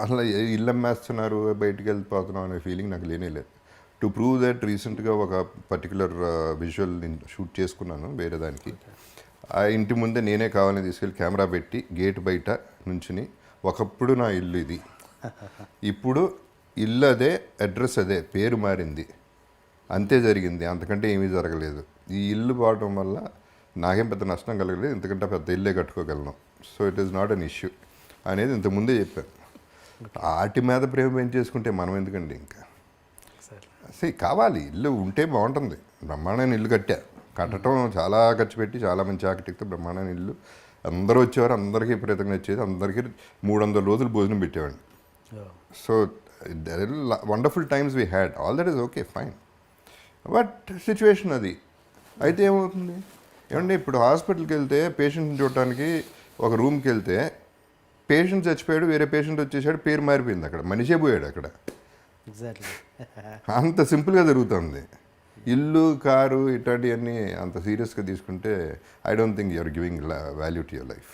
అసలు ఇల్లు అమ్మేస్తున్నారు బయటికి వెళ్ళిపోతున్నాం అనే ఫీలింగ్ నాకు లేనే లేదు. టు ప్రూవ్ దట్ రీసెంట్గా ఒక పర్టికులర్ విజువల్ నేను షూట్ చేసుకున్నాను వేరే దానికి. ఆ ఇంటి ముందే నేనే కావాలని తీసుకెళ్ళి కెమెరా పెట్టి గేట్ బయట నుంచుని, ఒకప్పుడు నా ఇల్లు ఇది, ఇప్పుడు ఇల్లు అదే, అడ్రస్ అదే, పేరు మారింది, అంతే జరిగింది, అంతకంటే ఏమీ జరగలేదు. ఈ ఇల్లు పోవడం వల్ల నాకేం పెద్ద నష్టం కలగలేదు, ఎందుకంటే పెద్ద ఇల్లే కట్టుకోగలను. So it is not an issue అనేది ఇంతకుముందే చెప్పాను. వాటి మీద ప్రేమ పెంచేసుకుంటే మనం ఎందుకండి ఇంకా కావాలి. ఇల్లు ఉంటే బాగుంటుంది. బ్రహ్మాండమైన ఇల్లు కట్టడం చాలా ఖర్చు పెట్టి చాలా మంచి ఆర్కిటెక్ట్తో బ్రహ్మాండమైన ఇల్లు, అందరూ వచ్చేవారు, అందరికీ విపరీతంగా వచ్చేది, అందరికీ 300 రోజులు భోజనం పెట్టేవాడిని. So wonderful times we had, all that is okay fine. But situation అది అయితే ఏమవుతుంది ఏమంటే, ఇప్పుడు హాస్పిటల్కి వెళ్తే పేషెంట్ని చూడటానికి ఒక రూమ్కి వెళ్తే పేషెంట్ చచ్చిపోయాడు, వేరే పేషెంట్ వచ్చేసాడు, పేరు మారిపోయింది, అక్కడ మనిషే పోయాడు అక్కడ. అంత సింపుల్గా జరుగుతుంది. ఇల్లు కారు ఇట్లాంటివన్నీ అంత సీరియస్గా తీసుకుంటే I don't think you're giving value to your life.